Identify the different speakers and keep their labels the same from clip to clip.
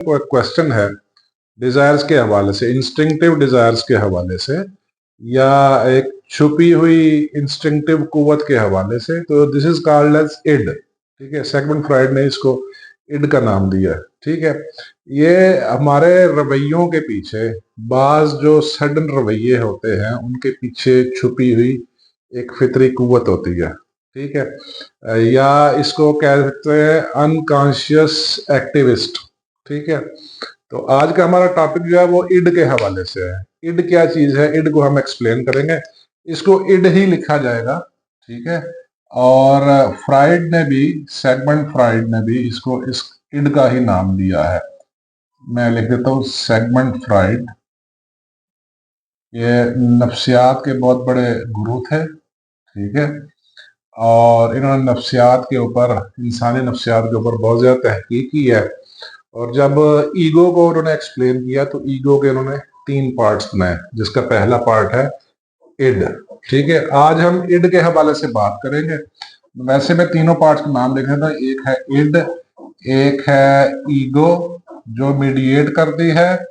Speaker 1: Question है desires के हवाले से, इंस्टिंक्टिव डिजायर्स के हवाले से, या एक छुपी हुई इंस्टिंक्टिव कुव्वत के हवाले से, तो this is called as id. ठीक है, सिगमंड फ्राइड ने इसको इड का नाम दिया। ठीक है, ये हमारे रवैयों के पीछे, बाज जो सडन रवैये होते हैं उनके पीछे छुपी हुई एक फितरी कुव्वत होती है। ठीक है, या इसको कह सकते हैं अनकॉन्शियस एक्टिविस्ट। ठीक है, तो आज का हमारा टॉपिक जो है वो इड के हवाले से है। इड क्या चीज है, इड को हम एक्सप्लेन करेंगे। इसको इड ही लिखा जाएगा। ठीक है, और फ्राइड ने भी, सेगमेंट फ्राइड ने भी इसको इस इड का ही नाम दिया है। मैं लिख देता हूं सेगमेंट फ्राइड। ये नफ्सियात के बहुत बड़े गुरु थे। ठीक है, और इन्होंने नफ्सियात के ऊपर, इंसानी नफ्सियात के ऊपर बहुत ज्यादा तहकीक की है। और जब ईगो को उन्होंने एक्सप्लेन किया तो ईगो के उन्होंने 3 पार्ट्स बनाए, जिसका पहला पार्ट है इड। ठीक है, आज हम इड के हवाले से बात करेंगे। वैसे मैं तीनों पार्ट्स का नाम लिख रहा था, एक है इड, एक है ईगो जो मीडिएट करती है,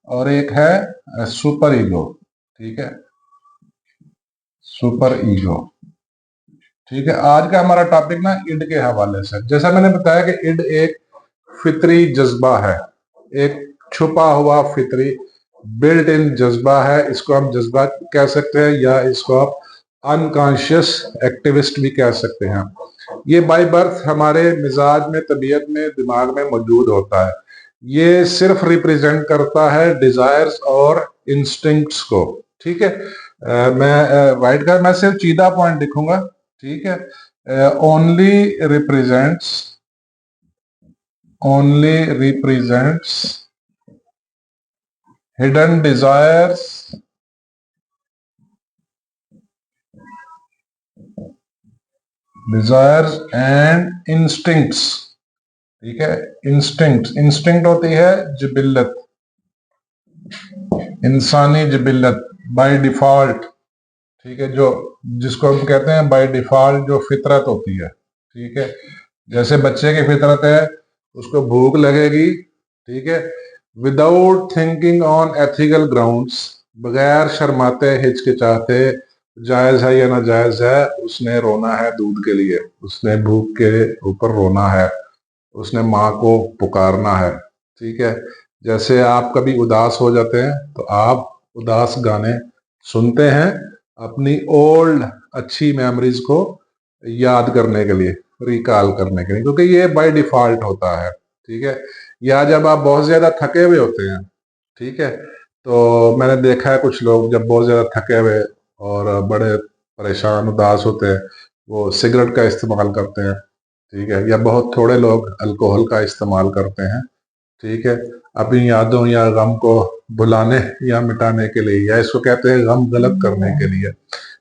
Speaker 1: और एक है सुपर ईगो। ठीक है, सुपर ईगो। ठीक है, आज का हमारा टॉपिक ना इड के हवाले से। जैसा मैंने बताया कि इड एक फितरी जज्बा है, एक छुपा हुआ फितरी बिल्ट इन जज्बा है। इसको हम जज्बा कह सकते हैं, या इसको आप अनकॉन्शियस एक्टिविस्ट भी कह सकते हैं। ये बाय बर्थ हमारे मिजाज में, तबीयत में, दिमाग में मौजूद होता है। ये सिर्फ रिप्रेजेंट करता है डिजायर्स और इंस्टिंक्ट्स को। ठीक है, मैं राइट का मैं सिर्फ सीधा पॉइंट लिखूंगा। ठीक है, only represents hidden desires and instincts। ठीक है, इंस्टिंक्ट होती है जिबिल्लत, इंसानी जिबिल्लत बाय डिफॉल्ट। ठीक है, जो जिसको हम कहते हैं बाय डिफॉल्ट जो फितरत होती है। ठीक है, जैसे बच्चे की फितरत है, उसको भूख लगेगी। ठीक है, without thinking on ethical grounds, बगैर शर्माते हिचकिचाते, जायज है या नाजायज है, उसने रोना है दूध के लिए, उसने भूख के ऊपर रोना है, उसने माँ को पुकारना है। ठीक है, जैसे आप कभी उदास हो जाते हैं तो आप उदास गाने सुनते हैं अपनी ओल्ड अच्छी मेमोरीज को याद करने के लिए, रिकॉल करने के लिए, क्योंकि ये बाय डिफॉल्ट होता है। ठीक है, या जब आप बहुत ज्यादा थके हुए होते हैं। ठीक है, तो मैंने देखा है कुछ लोग जब बहुत ज्यादा थके हुए और बड़े परेशान उदास होते हैं, वो सिगरेट का इस्तेमाल करते हैं। ठीक है, या बहुत थोड़े लोग अल्कोहल का इस्तेमाल करते हैं। ठीक है, अपनी यादों या गम को भुलाने या मिटाने के लिए, या इसको कहते हैं गम गलत करने के लिए।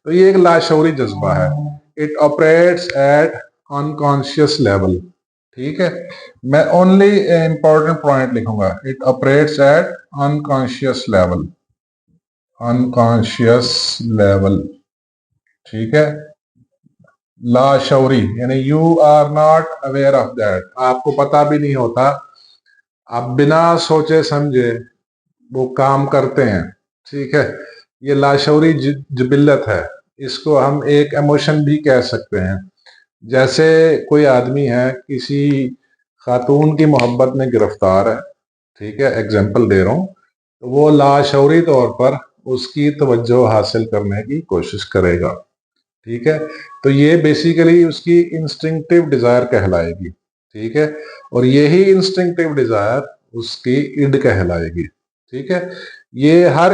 Speaker 1: तो ये एक लाशऊरी जज्बा है। It operates at unconscious level. ठीक है, मैं ओनली इंपॉर्टेंट पॉइंट लिखूंगा, it operates at unconscious level, unconscious level. ठीक है, लाशऊरी यानी you are not aware of that, आपको पता भी नहीं होता, आप बिना सोचे समझे वो काम करते हैं। ठीक है, ये लाशऊरी जिबिल्लत है। इसको हम एक इमोशन भी कह सकते हैं। जैसे कोई आदमी है, किसी खातून की मोहब्बत में गिरफ्तार है। ठीक है, एग्जाम्पल दे रहा हूं, तो वो लाशऊरी तौर पर उसकी तवज्जो हासिल करने की कोशिश करेगा। ठीक है, तो ये बेसिकली उसकी इंस्टिंक्टिव डिजायर कहलाएगी। ठीक है, और यही इंस्टिंक्टिव डिजायर उसकी इड कहलाएगी। ठीक है, ये हर